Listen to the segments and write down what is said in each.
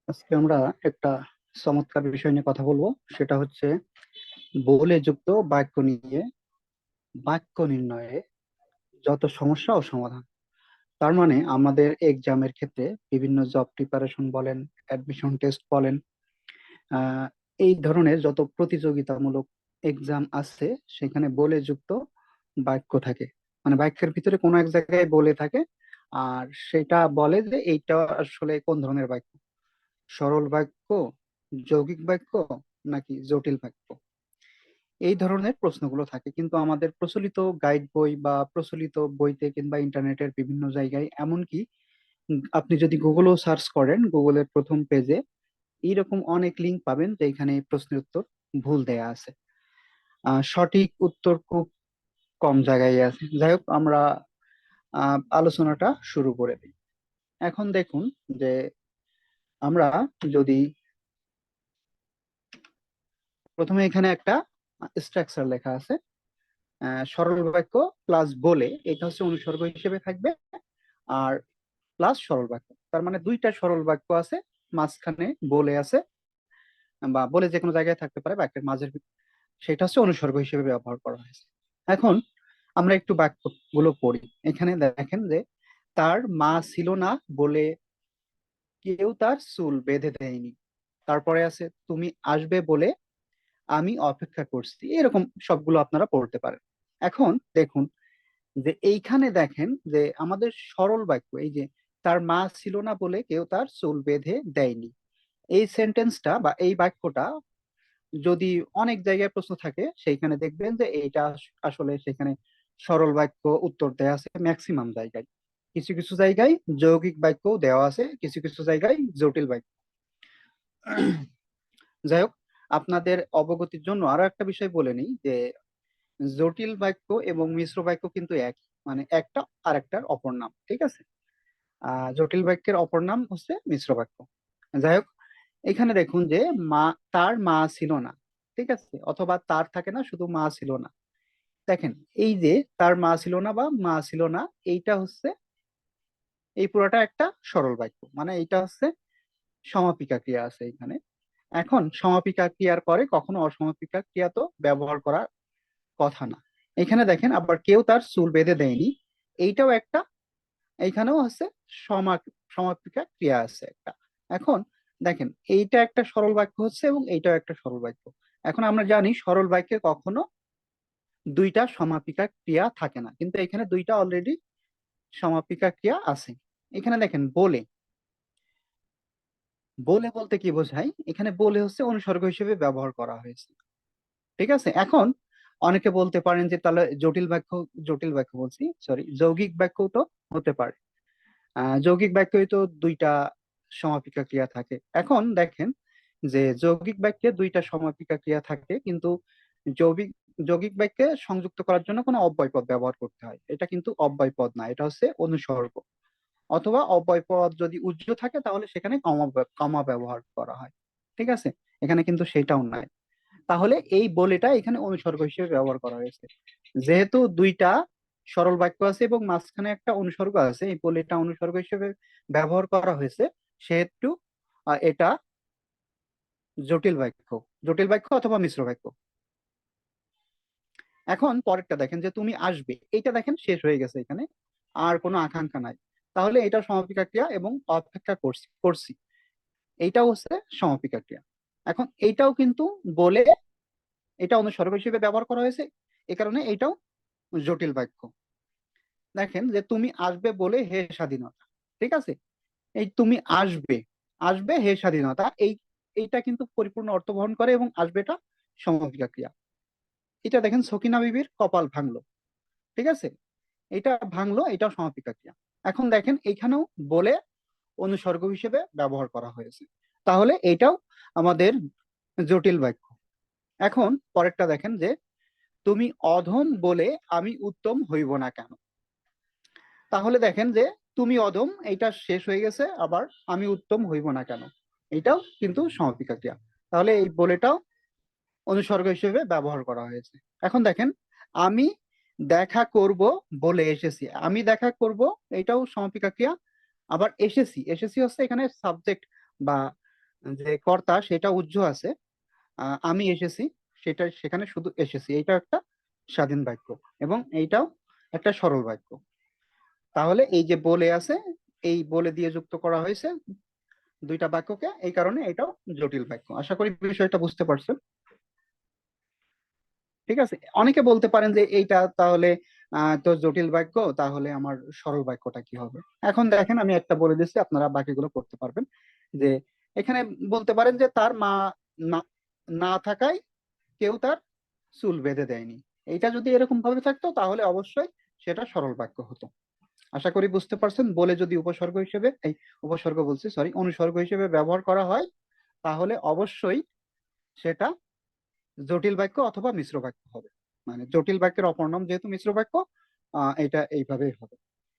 আজকে আমরা একটা চমৎকার বিষয় নিয়ে কথা বলবো। সেটা হচ্ছে বলে যুক্ত বাক্য নিয়ে বাক্য নির্ণয়ে যত সমস্যা ও সমাধান। তার মানে আমাদের এক্সামের ক্ষেত্রে বিভিন্ন জব প্রিপারেশন বলেন, অ্যাডমিশন টেস্ট বলেন, আহ এই ধরনের যত প্রতিযোগিতামূলক এক্সাম আছে সেখানে বলে যুক্ত বাক্য থাকে। মানে বাক্যের ভিতরে কোনো এক জায়গায় বলে থাকে, আর সেটা বলে যে এইটা আসলে কোন ধরনের বাক্য, সরল বাক্য, যৌগিক বাক্য নাকি জটিল বাক্য। এই ধরনের প্রশ্নগুলো থাকে, কিন্তু আমাদের প্রচলিত গাইড বই বা প্রচলিত বইতে কিংবা ইন্টারনেটের বিভিন্ন জায়গায়, এমনকি আপনি যদি গুগলও সার্চ করেন, গুগলের প্রথম পেজে এইরকম অনেক লিঙ্ক পাবেন যেখানে এই প্রশ্নের উত্তর ভুল দেয়া আছে। সঠিক উত্তর খুব কম জায়গায় আছে। যাই হোক, আমরা আলোচনাটা শুরু করে দিই। এখন দেখুন যে আমরা যদি প্রথমে এখানে একটা স্ট্রাকচার লেখা আছে, সরল বাক্য প্লাস বলে, এটা হচ্ছে অনুসর্গ হিসেবে থাকবে, আর প্লাস সরল বাক্য, তার মানে দুইটা সরল বাক্য আছে, মাঝখানে বলে আছে, বা বলে যে কোনো জায়গায় থাকতে পারে বাক্যের মাঝের সেটা হচ্ছে অনুসর্গ হিসেবে ব্যবহার করা হয়েছে। এখন আমরা একটু বাক্যগুলো পড়ি। এখানে দেখেন যে তার মা ছিল না বলে কেউ তার চুল বেঁধে দেয়নি। তারপরে আছে তুমি আসবে বলে আমি অপেক্ষা করছি। এরকম সবগুলো আপনারা পড়তে পারেন। এখন দেখুন যে এইখানে দেখেন যে আমাদের সরল বাক্য, এই যে তার মা ছিল না বলে কেউ তার চুল বেঁধে দেয়নি, এই সেন্টেন্সটা বা এই বাক্যটা যদি অনেক জায়গায় প্রশ্ন থাকে সেইখানে দেখবেন যে এইটা আসলে সেখানে সরল বাক্য উত্তর দেওয়া আছে ম্যাক্সিমাম জায়গায়। কিছু কিছু জায়গায় যৌগিক বাক্য দেওয়া আছে, কিছু কিছু জায়গায় জটিল বাক্য। যাই হোক, আপনাদের অবগতির জন্য আরো একটা বিষয় বলে নিই যে জটিল বাক্য এবং মিশ্র বাক্য কিন্তু একই, মানে একটা আরেকটার অপর নাম, ঠিক আছে। জটিল বাক্যের অপর নাম হচ্ছে মিশ্র বাক্য। যাই হোক, এখানে দেখুন যে মা, তার মা ছিল না, ঠিক আছে, অথবা তার থাকে না, শুধু মা ছিল না। দেখেন এই যে তার মা ছিল না বা মা ছিল না, এইটা হচ্ছে, এই পুরোটা একটা সরল বাক্য, মানে এইটা হচ্ছে সমাপিকা ক্রিয়া আছে এখানে। এখন সমাপিকা ক্রিয়ার পরে কখনো অসমাপিকা ক্রিয়া তো ব্যবহার করার কথা না। এখানে দেখেন আবার কেউ তার চুল বেঁধে দেয়নি, এইটাও একটা, এইখানেও হচ্ছে সমা সমাপিকা ক্রিয়া আছে একটা। এখন দেখেন এইটা একটা সরল বাক্য হচ্ছে এবং এইটাও একটা সরল বাক্য। এখন আমরা জানি সরল বাক্যে কখনো দুইটা সমাপিকা ক্রিয়া থাকে না, কিন্তু এখানে দুইটা অলরেডি সমাপিকা ক্রিয়া আছে। এখানে দেখেন বলে, বলে বলতে কি বোঝায়, এখানে বলে হচ্ছে অনুসর্গ হিসেবে ব্যবহার করা হয়েছে, ঠিক আছে। এখন অনেকে বলতে পারেন যে তাহলে জটিল বাক্য, জটিল বাক্য বলছি, সরি, যৌগিক বাক্য তো হতে পারে। যৌগিক বাক্যই তো দুইটা সমাপিকা ক্রিয়া থাকে। এখন দেখেন যে যৌগিক বাক্যে দুইটা সমাপিকা ক্রিয়া থাকে, কিন্তু যৌগিক যৌগিক বাক্যে সংযুক্ত করার জন্য কোনো অব্যয় পদ ব্যবহার করতে হয়। এটা কিন্তু অব্যয় পদ না, এটা হচ্ছে অনুসর্গ। অথবা অব্যয় পদ যদি উজ্জ্ব থাকে তাহলে সেখানে কমা কমা ব্যবহার করা হয়, ঠিক আছে। এখানে কিন্তু সেটাও নাই। তাহলে এই বলেটা এখানে অনুসর্গ হিসেবে ব্যবহার করা হয়েছে। যেহেতু দুইটা সরল বাক্য আছে এবং মাঝখানে একটা অনুসর্গ আছে, এই বলেটা অনুসর্গ হিসেবে ব্যবহার করা হয়েছে, সেহেতু এটা জটিল বাক্য, জটিল বাক্য অথবা মিশ্র বাক্য। এখন পরেরটা দেখেন যে তুমি আসবে, এইটা দেখেন শেষ হয়ে গেছে এখানে, আর কোনো আকাঙ্ক্ষা নাই। তাহলে এটা সমাপিকা ক্রিয়া এবং অপেক্ষা করছি করছি, এইটাও হচ্ছে সমাপিকা ক্রিয়া। এখন এইটাও কিন্তু বলে, এটা অনুসর্গ হিসেবে ব্যবহার করা হয়েছে, এ কারণে এইটাও জটিল বাক্য। দেখেন যে তুমি আসবে বলে হে স্বাধীনতা, ঠিক আছে। এই তুমি আসবে, আসবে হে স্বাধীনতা, এইটা কিন্তু পরিপূর্ণ অর্থ বহন করে এবং আসবেটা সমাপিকা ক্রিয়া। এটা দেখেন সকিনা বিবির কপাল ভাঙলো, ঠিক আছে, এটা ভাঙলো, এটাও সমাপিকা ক্রিয়া। এখন দেখেন এইখানেও বলে অনুসর্গ হিসেবে ব্যবহার করা হয়েছে, তাহলে এইটাও আমাদের জটিল বাক্য। এখন পরেরটা দেখেন যে তুমি অধম বলে আমি উত্তম হইব না কেন। তাহলে দেখেন যে তুমি অধম, এইটা শেষ হয়ে গেছে, আবার আমি উত্তম হইব না কেন, এটাও কিন্তু সমাপিকা ক্রিয়া। তাহলে এই বলেটাও অনুসর্গ হিসেবে ব্যবহার করা হয়েছে। এখন দেখেন আমি দেখা করব বলে এসেছি, আমি দেখা করব, এটাও সমাপিকা ক্রিয়া। আবার এসেছি, এসেছি হচ্ছে এখানে সাবজেক্ট বা যে কর্তা সেটা উহ্য আছে, আমি এসেছি সেটা সেখানে শুধু এসেছি, এটা একটা স্বাধীন বাক্য এবং এইটাও একটা সরল বাক্য। তাহলে এই যে বলে আছে, এই বলে দিয়ে যুক্ত করা হয়েছে দুইটা বাক্যকে, এই কারণে এটাও জটিল বাক্য। আশা করি বিষয়টা বুঝতে পারছেন। ঠিক আছে, অনেকে বলতে পারেন যে এইটা তাহলে তো জটিল বাক্য, তাহলে আমার সরল বাক্যটা কি হবে? এখন দেখেন আমি একটা বলে দিচ্ছি, আপনারা বাকিগুলো করতে পারবেন। যে এখানে বলতে পারেন যে তার মা না না থাকায় কেউ তার চুল বেঁধে দেয়নি। এইটা যদি এরকম ভাবে থাকতো তাহলে অবশ্যই সেটা সরল বাক্য হতো। আশা করি বুঝতে পারছেন। বলে যদি উপসর্গ হিসেবে, এই উপসর্গ বলছি সরি, অনুসর্গ হিসেবে ব্যবহার করা হয় তাহলে অবশ্যই সেটা জটিল বাক্য অথবা মিশ্র বাক্য হবে। মানে জটিল বাক্যের অপর নাম যেহেতু মিশ্র বাক্য, এটা এইভাবেই হবে।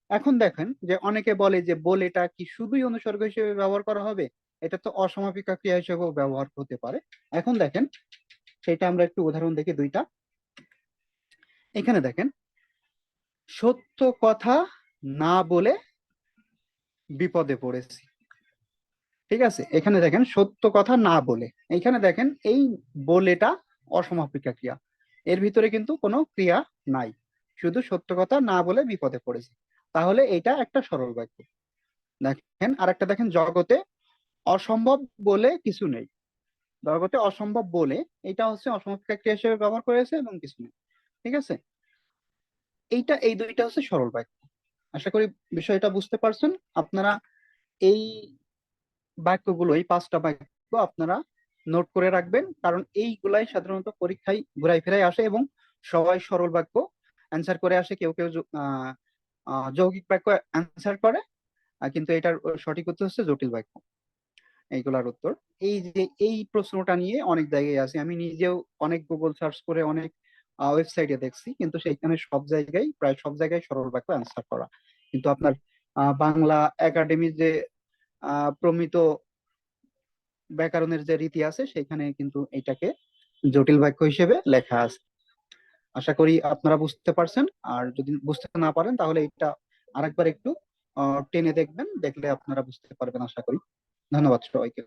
এখন দেখেন যে অনেকে বলে যে বলেটা কি শুধুই অনুসর্গ হিসেবে ব্যবহার করা হবে? এটা তো অসমাপিকা ক্রিয়া হিসেবেও ব্যবহার হতে পারে। এখন দেখেন সেটা আমরা একটু উদাহরণ দেখি দুইটা। এখানে দেখেন, সত্য কথা না বলে বিপদে পড়েছি। ঠিক আছে, এখানে দেখেন সত্য কথা না বলে, এইখানে দেখেন এই বলেটা অসমাপিকা ক্রিয়া, এর ভিতরে কিন্তু কোনো ক্রিয়া নাই, শুধু সত্য কথা না বলে বিপদে পড়েছি। তাহলে এটা একটা সরল বাক্য। দেখেন আরেকটা দেখেন, জগতে অসম্ভব বলে কিছু নেই। জগতে অসম্ভব বলে, এটা হচ্ছে অসমাপিকা ক্রিয়া হিসেবে ব্যবহার করেছে এবং কিছু নেই। ঠিক আছে, এই দুইটা হচ্ছে সরল বাক্য। আশা করি বিষয়টা বুঝতে পারছেন আপনারা। এই বাক্যগুলো, এই 5টা বাক্য আপনারা নোট করে রাখবেন, কারণ এইগুলাই সাধারণত পরীক্ষায় ঘুরাই ফেরাই আসে এবং সবাই সরল বাক্য অ্যান্সার করে আসে, কেউ কেউ যৌগিক বাক্য অ্যান্সার করে। কিন্তু এটার সঠিক উত্তর হচ্ছে জটিল বাক্য, এইগুলার উত্তর। এই যে এই প্রশ্নটা নিয়ে অনেক জায়গায় আছে, আমি নিজেও অনেক গুগল সার্চ করে অনেক ওয়েবসাইটে দেখছি, কিন্তু সেইখানে সব জায়গায়, প্রায় সব জায়গায় সরল বাক্য অ্যান্সার করা। কিন্তু আপনার বাংলা একাডেমির যে প্রমিত ব্যাকরণের যে রীতি আছে সেখানে কিন্তু এটাকে জটিল বাক্য হিসেবে লেখা আছে। আশা করি আপনারা বুঝতে পারছেন। আর যদি বুঝতে না পারেন তাহলে এটা আরেকবার একটু টেনে দেখবেন, দেখলে আপনারা বুঝতে পারবেন আশা করি। ধন্যবাদ সবাইকে।